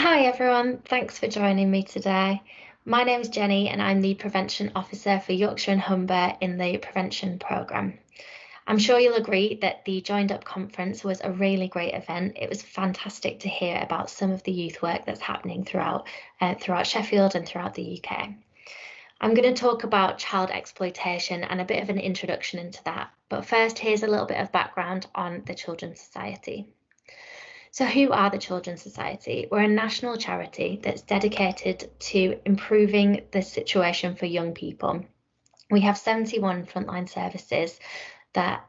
Hi everyone, thanks for joining me today. My name is Jenny and I'm the Prevention Officer for Yorkshire and Humber in the Prevention Programme. I'm sure you'll agree that the Joined Up Conference was a really great event. It was fantastic to hear about some of the youth work that's happening throughout Sheffield and throughout the UK. I'm going to talk about child exploitation and a bit of an introduction into that. But first, here's a little bit of background on the Children's Society. So who are the Children's Society? We're a national charity that's dedicated to improving the situation for young people. We have 71 frontline services that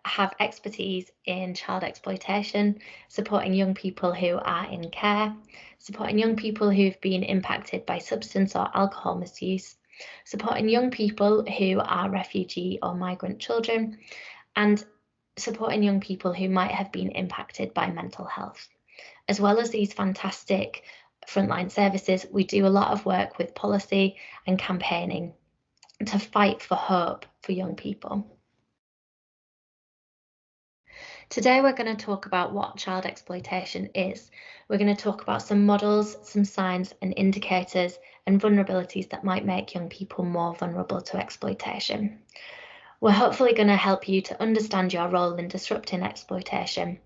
have expertise in child exploitation, supporting young people who are in care, supporting young people who've been impacted by substance or alcohol misuse, supporting young people who are refugee or migrant children, and supporting young people who might have been impacted by mental health. As well as these fantastic frontline services, we do a lot of work with policy and campaigning to fight for hope for young people. Today we're going to talk about what child exploitation is. We're going to talk about some models, some signs and indicators and vulnerabilities that might make young people more vulnerable to exploitation. We're hopefully going to help you to understand your role in disrupting exploitation,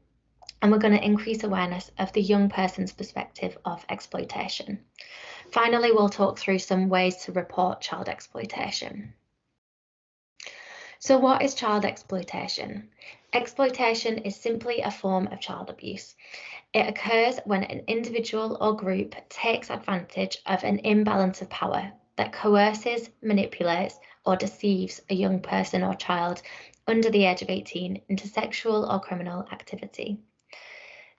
and we're going to increase awareness of the young person's perspective of exploitation. Finally, we'll talk through some ways to report child exploitation. So what is child exploitation? Exploitation is simply a form of child abuse. It occurs when an individual or group takes advantage of an imbalance of power that coerces, manipulates, or deceives a young person or child under the age of 18 into sexual or criminal activity.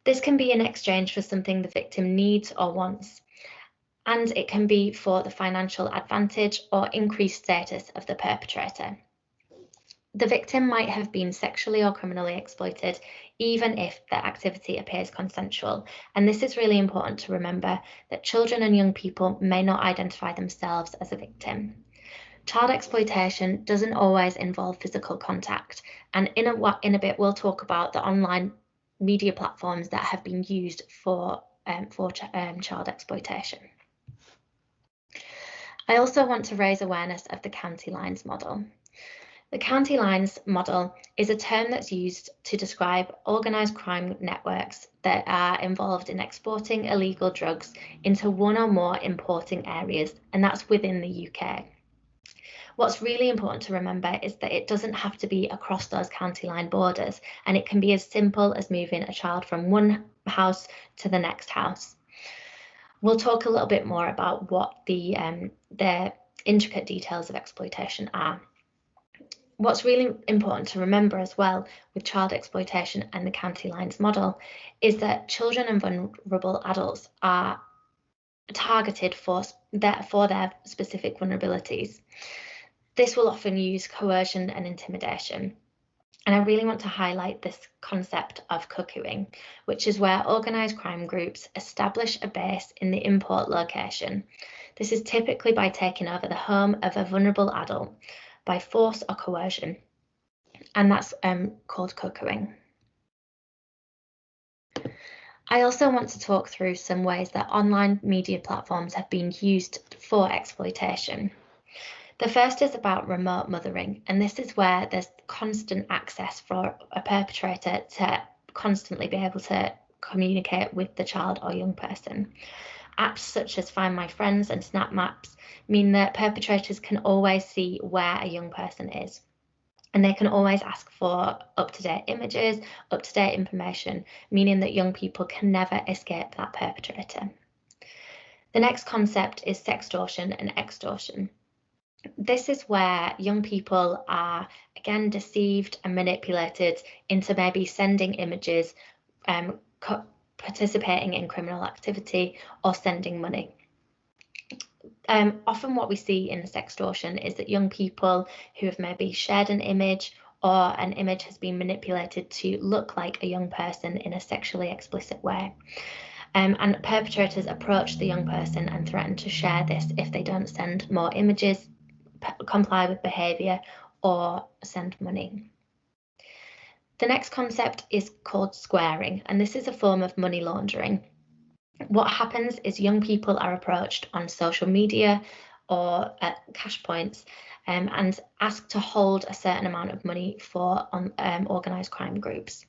This can be in exchange for something the victim needs or wants, and it can be for the financial advantage or increased status of the perpetrator. The victim might have been sexually or criminally exploited, even if the activity appears consensual. And this is really important to remember, that children and young people may not identify themselves as a victim. Child exploitation doesn't always involve physical contact. And in a bit, we'll talk about the online media platforms that have been used for child exploitation. I also want to raise awareness of the county lines model. The county lines model is a term that's used to describe organised crime networks that are involved in exporting illegal drugs into one or more importing areas, and that's within the UK. What's really important to remember is that it doesn't have to be across those county line borders, and it can be as simple as moving a child from one house to the next house. We'll talk a little bit more about what the intricate details of exploitation are. What's really important to remember as well with child exploitation and the county lines model is that children and vulnerable adults are targeted for their specific vulnerabilities. This will often use coercion and intimidation. And I really want to highlight this concept of cuckooing, which is where organised crime groups establish a base in the import location. This is typically by taking over the home of a vulnerable adult by force or coercion, and that's called cuckooing. I also want to talk through some ways that online media platforms have been used for exploitation. The first is about remote mothering, and this is where there's constant access for a perpetrator to constantly be able to communicate with the child or young person. Apps such as Find My Friends and Snap Maps mean that perpetrators can always see where a young person is, and they can always ask for up-to-date images, up-to-date information, meaning that young people can never escape that perpetrator. The next concept is sextortion and extortion. This is where young people are again deceived and manipulated into maybe sending images, participating in criminal activity, or sending money. Often what we see in sextortion is that young people who have maybe shared an image or an image has been manipulated to look like a young person in a sexually explicit way. And perpetrators approach the young person and threaten to share this if they don't send more images, comply with behaviour, or send money. The next concept is called squaring, and this is a form of money laundering. What happens is young people are approached on social media or at cash points and asked to hold a certain amount of money for organised crime groups.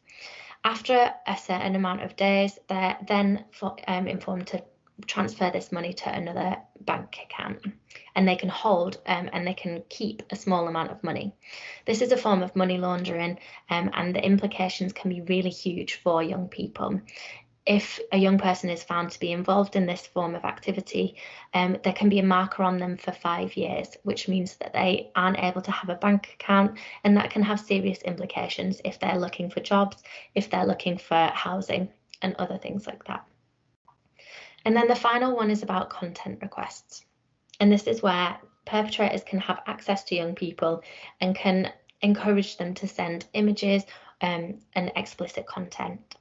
After a certain amount of days, they're then informed to transfer this money to another bank account, and they can hold and they can keep a small amount of money. This is a form of money laundering, and the implications can be really huge for young people. If a young person is found to be involved in this form of activity, there can be a marker on them for 5 years, which means that they aren't able to have a bank account, and that can have serious implications if they're looking for jobs, if they're looking for housing, and other things like that. And then the final one is about content requests. And this is where perpetrators can have access to young people and can encourage them to send images and explicit content.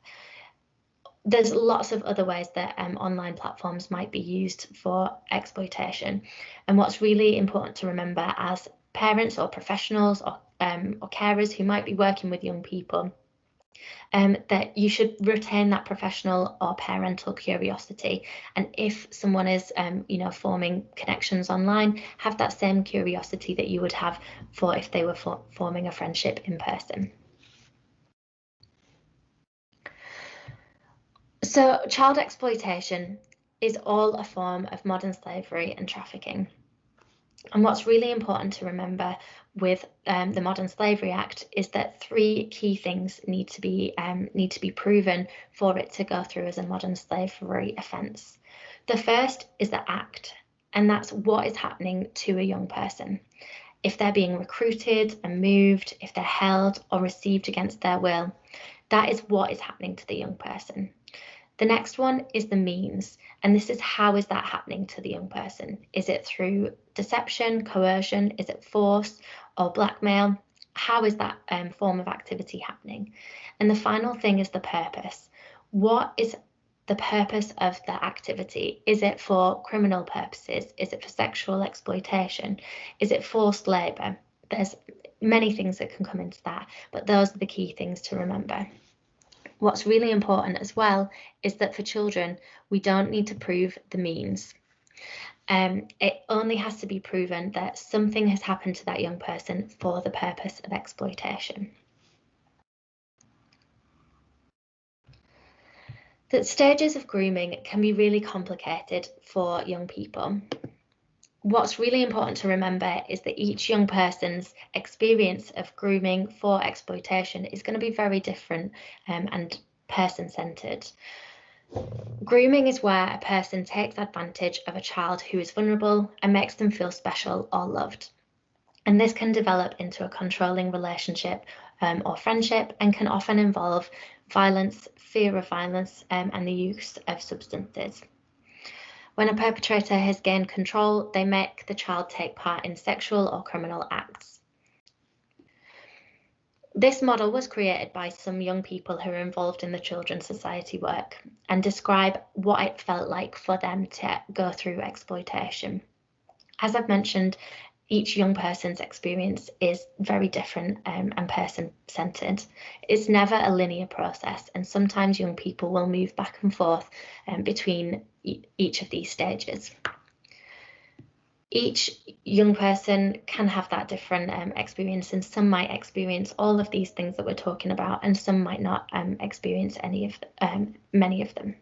There's lots of other ways that online platforms might be used for exploitation. And what's really important to remember as parents or professionals or carers who might be working with young people, that you should retain that professional or parental curiosity. And if someone is, forming connections online, have that same curiosity that you would have for if they were forming a friendship in person. So child exploitation is all a form of modern slavery and trafficking. And what's really important to remember with the Modern Slavery Act is that 3 key things need to be proven for it to go through as a modern slavery offence. The first is the act, and that's what is happening to a young person. If they're being recruited and moved, if they're held or received against their will, that is what is happening to the young person. The next one is the means, and this is how is that happening to the young person? Is it through deception, coercion? Is it force or blackmail? How is that form of activity happening? And the final thing is the purpose. What is the purpose of the activity? Is it for criminal purposes? Is it for sexual exploitation? Is it forced labour? There's many things that can come into that, but those are the key things to remember. What's really important as well is that for children, we don't need to prove the means. It only has to be proven that something has happened to that young person for the purpose of exploitation. The stages of grooming can be really complicated for young people. What's really important to remember is that each young person's experience of grooming for exploitation is going to be very different and person-centred. Grooming is where a person takes advantage of a child who is vulnerable and makes them feel special or loved. And this can develop into a controlling relationship or friendship, and can often involve violence, fear of violence, and the use of substances. When a perpetrator has gained control, they make the child take part in sexual or criminal acts. This model was created by some young people who are involved in the Children's Society work and describe what it felt like for them to go through exploitation. As I've mentioned, each young person's experience is very different and person-centred. It's never a linear process, and sometimes young people will move back and forth between each of these stages. Each young person can have that different experience, and some might experience all of these things that we're talking about, and some might not experience many of them.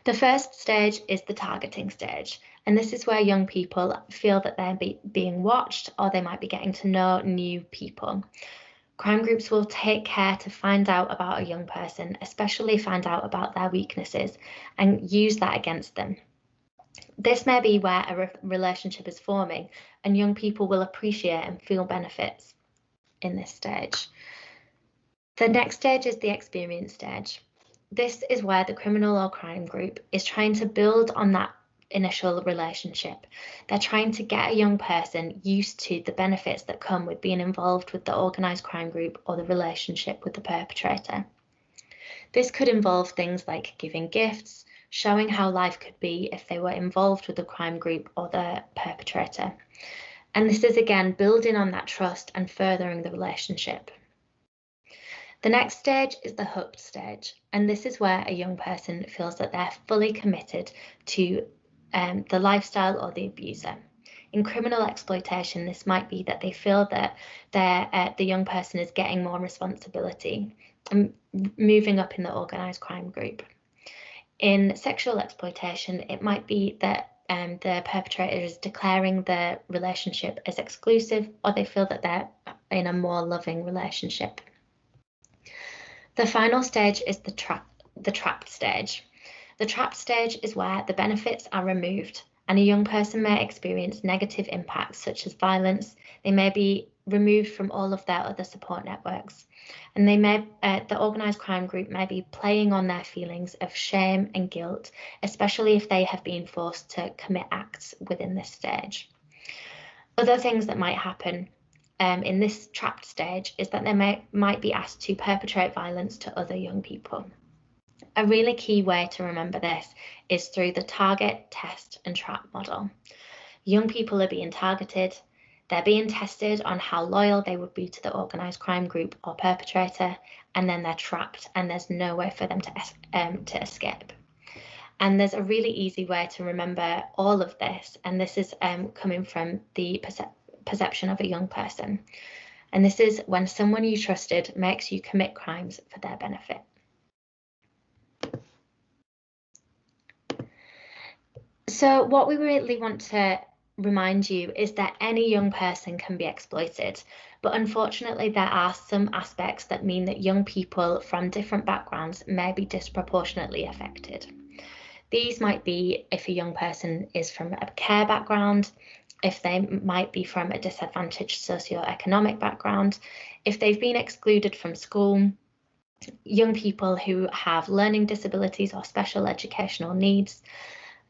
The first stage is the targeting stage, and this is where young people feel that they're being watched, or they might be getting to know new people. Crime groups will take care to find out about a young person, especially find out about their weaknesses, and use that against them. This may be where a relationship is forming, and young people will appreciate and feel benefits in this stage. The next stage is the experience stage. This is where the criminal or crime group is trying to build on that initial relationship. They're trying to get a young person used to the benefits that come with being involved with the organised crime group or the relationship with the perpetrator. This could involve things like giving gifts, showing how life could be if they were involved with the crime group or the perpetrator. And this is again building on that trust and furthering the relationship. The next stage is the hooked stage, and this is where a young person feels that they're fully committed to the lifestyle or the abuser. In criminal exploitation, this might be that they feel that the young person is getting more responsibility and moving up in the organised crime group. In sexual exploitation, it might be that the perpetrator is declaring the relationship as exclusive, or they feel that they're in a more loving relationship. The final stage is the trapped stage. The trapped stage is where the benefits are removed and a young person may experience negative impacts such as violence. They may be removed from all of their other support networks, and the organised crime group may be playing on their feelings of shame and guilt, especially if they have been forced to commit acts within this stage. Other things that might happen in this trapped stage is that they might be asked to perpetrate violence to other young people. A really key way to remember this is through the target, test and trap model. Young people are being targeted, they're being tested on how loyal they would be to the organised crime group or perpetrator, and then they're trapped and there's no way for them to escape. And there's a really easy way to remember all of this, and this is coming from the perception of a young person. And this is when someone you trusted makes you commit crimes for their benefit. So what we really want to remind you is that any young person can be exploited, but unfortunately there are some aspects that mean that young people from different backgrounds may be disproportionately affected. These might be if a young person is from a care background, if they might be from a disadvantaged socioeconomic background, if they've been excluded from school, young people who have learning disabilities or special educational needs,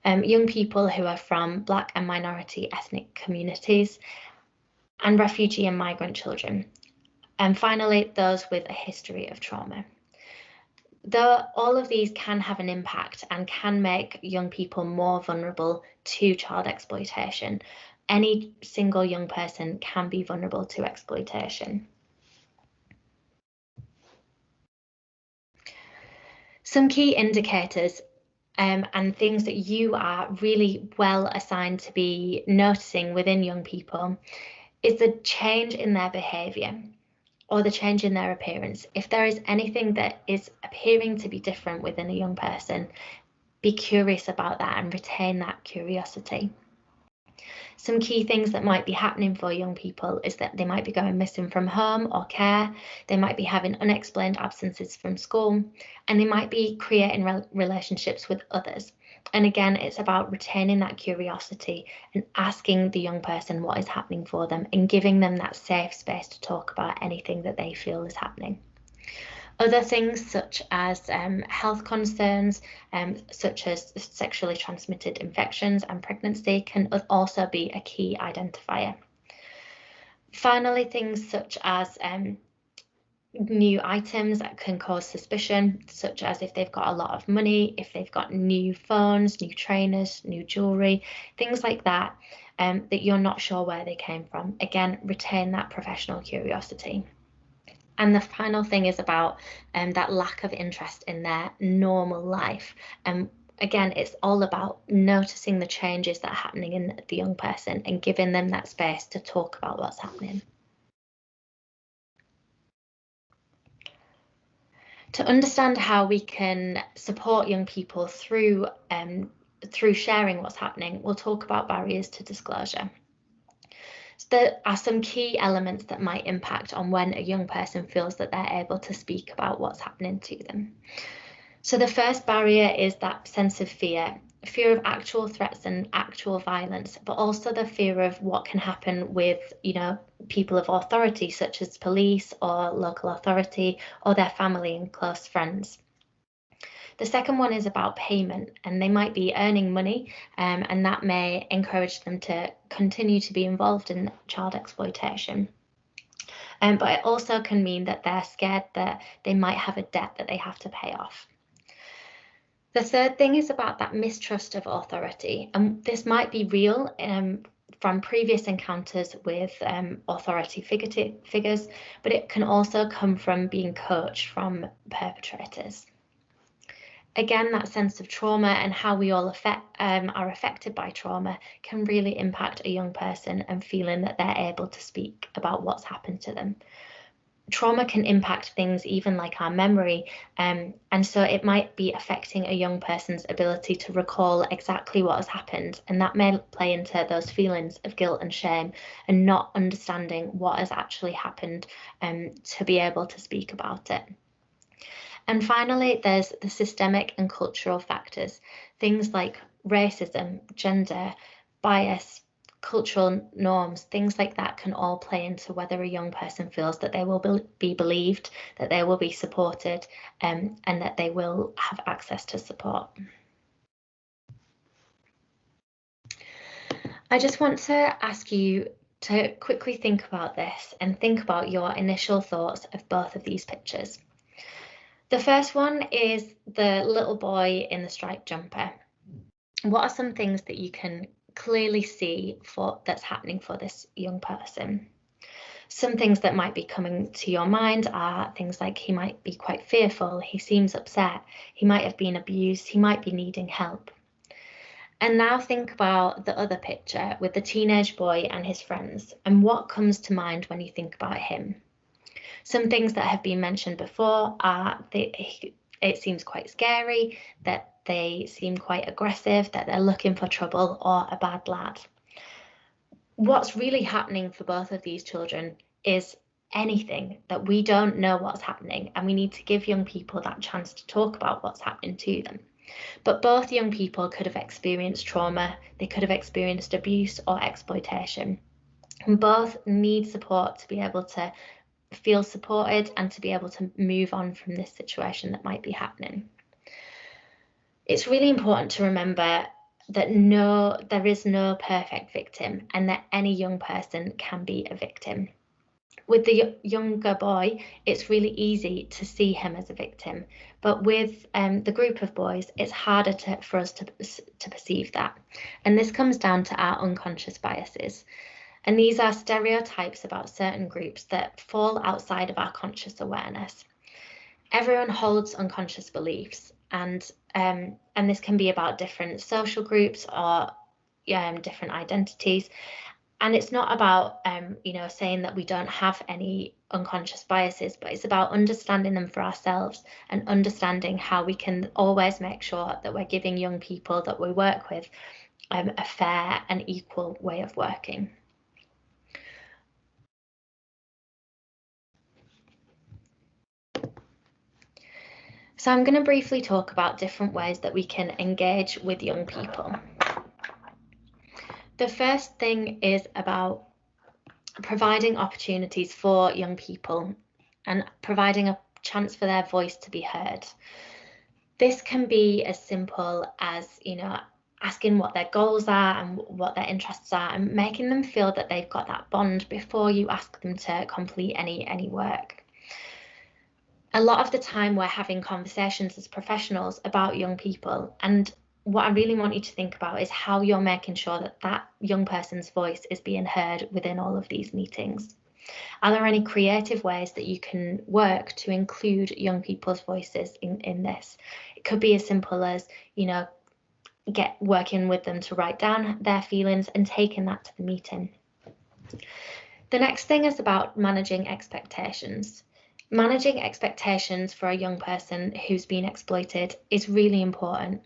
young people who are from Black and minority ethnic communities, and refugee and migrant children. And finally, those with a history of trauma. Though all of these can have an impact and can make young people more vulnerable to child exploitation, any single young person can be vulnerable to exploitation. Some key indicators and things that you are really well assigned to be noticing within young people is the change in their behaviour or the change in their appearance. If there is anything that is appearing to be different within a young person, be curious about that and retain that curiosity. Some key things that might be happening for young people is that they might be going missing from home or care, they might be having unexplained absences from school, and they might be creating relationships with others. And again, it's about retaining that curiosity and asking the young person what is happening for them and giving them that safe space to talk about anything that they feel is happening. Other things such as health concerns, such as sexually transmitted infections and pregnancy can also be a key identifier. Finally, things such as new items that can cause suspicion, such as if they've got a lot of money, if they've got new phones, new trainers, new jewellery, things like that, that you're not sure where they came from. Again, retain that professional curiosity. And the final thing is about that lack of interest in their normal life. Again, it's all about noticing the changes that are happening in the young person and giving them that space to talk about what's happening. To understand how we can support young people through sharing what's happening, we'll talk about barriers to disclosure. So there are some key elements that might impact on when a young person feels that they're able to speak about what's happening to them. So the first barrier is that sense of fear of actual threats and actual violence, but also the fear of what can happen with, people of authority, such as police or local authority or their family and close friends. The second one is about payment, and they might be earning money, and that may encourage them to continue to be involved in child exploitation. But it also can mean that they're scared that they might have a debt that they have to pay off. The third thing is about that mistrust of authority, and this might be real from previous encounters with authority figures, but it can also come from being coached from perpetrators. Again, that sense of trauma and how we all are affected by trauma can really impact a young person and feeling that they're able to speak about what's happened to them. Trauma can impact things even like our memory, and so it might be affecting a young person's ability to recall exactly what has happened, and that may play into those feelings of guilt and shame and not understanding what has actually happened to be able to speak about it. And finally, there's the systemic and cultural factors, things like racism, gender, bias, cultural norms, things like that can all play into whether a young person feels that they will be believed, that they will be supported, and that they will have access to support. I just want to ask you to quickly think about this and think about your initial thoughts of both of these pictures. The first one is the little boy in the striped jumper. What are some things that you can clearly see that's happening for this young person? Some things that might be coming to your mind are things like he might be quite fearful, he seems upset, he might have been abused, he might be needing help. And now think about the other picture with the teenage boy and his friends, and what comes to mind when you think about him. Some things that have been mentioned before are that it seems quite scary, that they seem quite aggressive, that they're looking for trouble or a bad lad. What's really happening for both of these children is anything that we don't know what's happening, and we need to give young people that chance to talk about what's happening to them. But both young people could have experienced trauma, they could have experienced abuse or exploitation, and both need support to be able to feel supported and to be able to move on from this situation that might be happening. It's really important to remember that there is no perfect victim, and that any young person can be a victim. With the younger boy, it's really easy to see him as a victim, but with the group of boys, it's harder for us to perceive that. And this comes down to our unconscious biases. And these are stereotypes about certain groups that fall outside of our conscious awareness. Everyone holds unconscious beliefs, and this can be about different social groups or different identities. And it's not about saying that we don't have any unconscious biases, but it's about understanding them for ourselves and understanding how we can always make sure that we're giving young people that we work with a fair and equal way of working. So I'm going to briefly talk about different ways that we can engage with young people. The first thing is about providing opportunities for young people and providing a chance for their voice to be heard. This can be as simple as, asking what their goals are and what their interests are, and making them feel that they've got that bond before you ask them to complete any work. A lot of the time we're having conversations as professionals about young people, and what I really want you to think about is how you're making sure that that young person's voice is being heard within all of these meetings. Are there any creative ways that you can work to include young people's voices in this? It could be as simple as, working with them to write down their feelings and taking that to the meeting. The next thing is about managing expectations. Managing expectations for a young person who's been exploited is really important.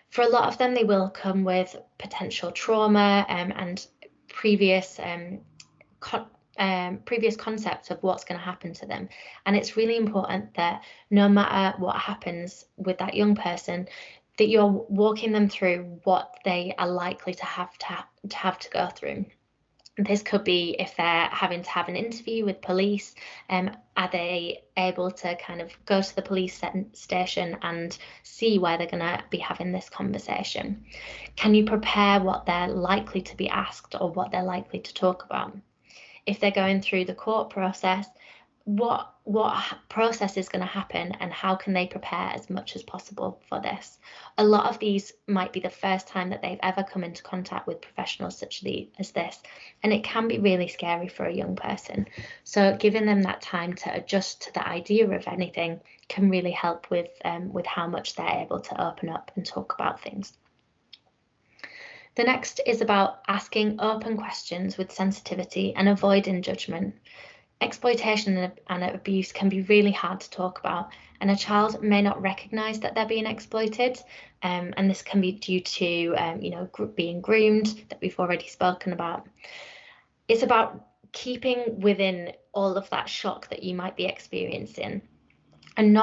For a lot of them, they will come with potential trauma and previous concepts of what's going to happen to them. And it's really important that no matter what happens with that young person, that you're walking them through what they are likely to have to go through. This could be if they're having to have an interview with police, are they able to kind of go to the police station and see where they're going to be having this conversation? Can you prepare what they're likely to be asked or what they're likely to talk about? If they're going through the court process, what process is going to happen and how can they prepare as much as possible for this. A lot of these might be the first time that they've ever come into contact with professionals such as this, and it can be really scary for a young person. So giving them that time to adjust to the idea of anything can really help with how much they're able to open up and talk about things. The next is about asking open questions with sensitivity and avoiding judgment. Exploitation and abuse can be really hard to talk about, and a child may not recognise that they're being exploited, and this can be due to being groomed, that we've already spoken about. It's about keeping within all of that shock that you might be experiencing, and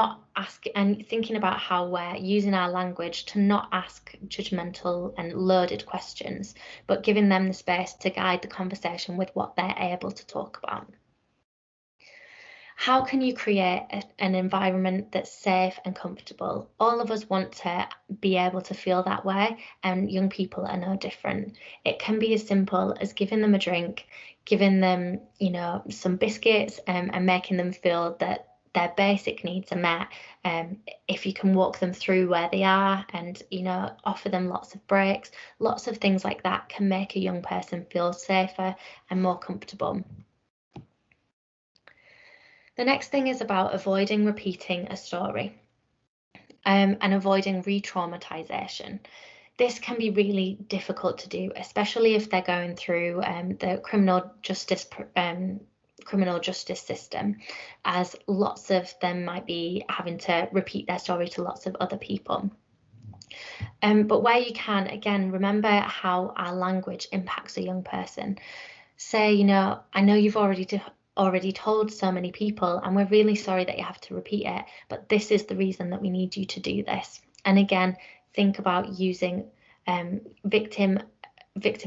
thinking about how we're using our language to not ask judgmental and loaded questions, but giving them the space to guide the conversation with what they're able to talk about. How can you create an environment that's safe and comfortable? All of us want to be able to feel that way, and young people are no different. It can be as simple as giving them a drink, giving them, some biscuits, and making them feel that their basic needs are met. If you can walk them through where they are and, offer them lots of breaks, lots of things like that can make a young person feel safer and more comfortable. The next thing is about avoiding repeating a story and avoiding re-traumatization. This can be really difficult to do, especially if they're going through the criminal justice system, as lots of them might be having to repeat their story to lots of other people. But where you can, again, remember how our language impacts a young person. Say, I know you've already told so many people, and we're really sorry that you have to repeat it, but this is the reason that we need you to do this. And again, think about using victim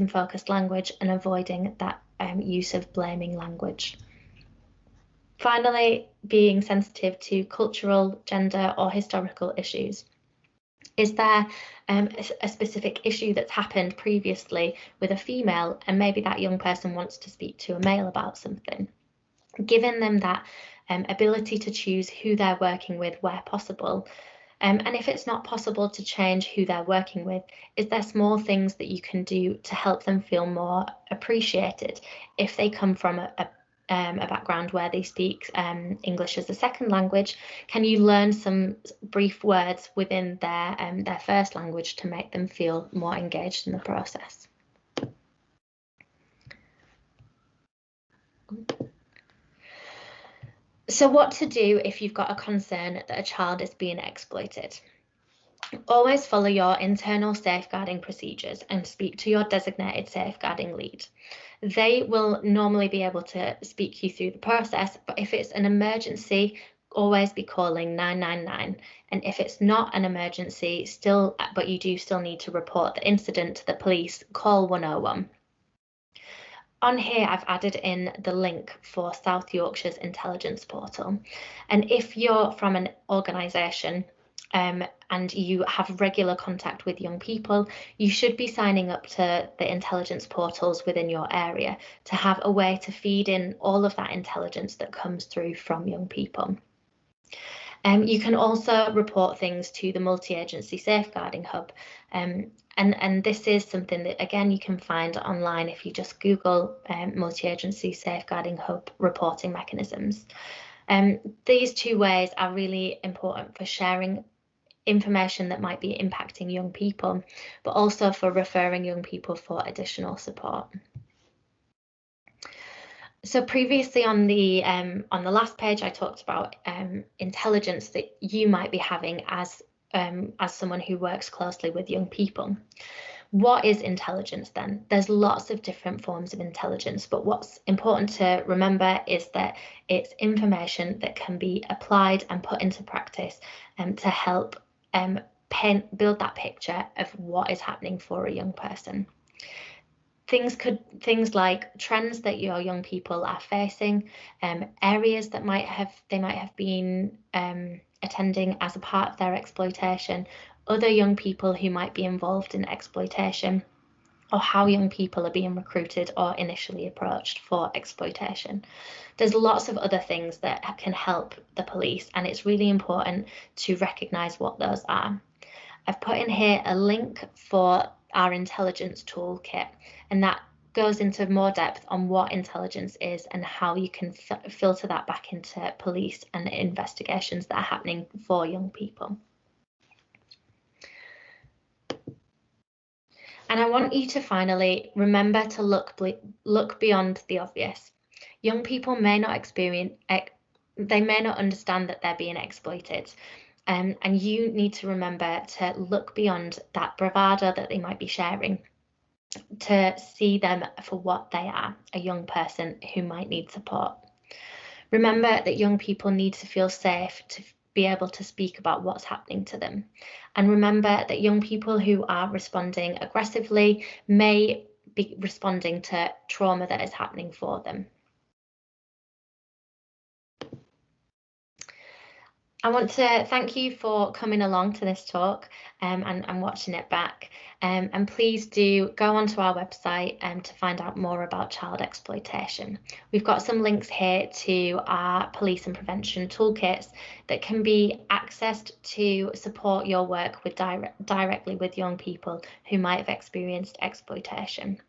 focused language and avoiding that use of blaming language. Finally, being sensitive to cultural, gender or historical issues. Is there a specific issue that's happened previously with a female, and maybe that young person wants to speak to a male about something? Giving them that ability to choose who they're working with where possible. And if it's not possible to change who they're working with, is there small things that you can do to help them feel more appreciated? If they come from a background where they speak English as a second language, can you learn some brief words within their first language to make them feel more engaged in the process? So what to do if you've got a concern that a child is being exploited? Always follow your internal safeguarding procedures and speak to your designated safeguarding lead. They will normally be able to speak you through the process, but if it's an emergency, always be calling 999. And if it's not an emergency, but you do still need to report the incident to the police, call 101. On here, I've added in the link for South Yorkshire's intelligence portal. And if you're from an organisation and you have regular contact with young people, you should be signing up to the intelligence portals within your area to have a way to feed in all of that intelligence that comes through from young people. You can also report things to the multi-agency safeguarding hub, and this is something that, again, you can find online if you just Google multi-agency safeguarding hub reporting mechanisms. These two ways are really important for sharing information that might be impacting young people, but also for referring young people for additional support. So previously on the last page, I talked about intelligence that you might be having as someone who works closely with young people. What is intelligence then? There's lots of different forms of intelligence, but what's important to remember is that it's information that can be applied and put into practice to help build that picture of what is happening for a young person. Things like trends that your young people are facing, areas that they might have been attending as a part of their exploitation, other young people who might be involved in exploitation, or how young people are being recruited or initially approached for exploitation. There's lots of other things that can help the police, and it's really important to recognise what those are. I've put in here a link for our intelligence toolkit, and that goes into more depth on what intelligence is and how you can filter that back into police and investigations that are happening for young people. And I want you to finally remember to look beyond the obvious. Young people may not they may not understand that they're being exploited. And you need to remember to look beyond that bravado that they might be sharing, to see them for what they are, a young person who might need support. Remember that young people need to feel safe to be able to speak about what's happening to them. And remember that young people who are responding aggressively may be responding to trauma that is happening for them. I want to thank you for coming along to this talk and watching it back. And please do go onto our website to find out more about child exploitation. We've got some links here to our police and prevention toolkits that can be accessed to support your work with directly with young people who might have experienced exploitation.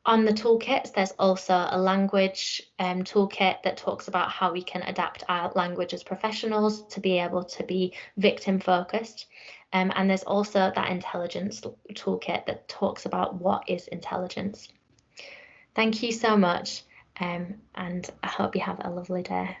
On the toolkits, there's also a language toolkit that talks about how we can adapt our language as professionals to be able to be victim focused. And there's also that intelligence toolkit that talks about what is intelligence. Thank you so much, and I hope you have a lovely day.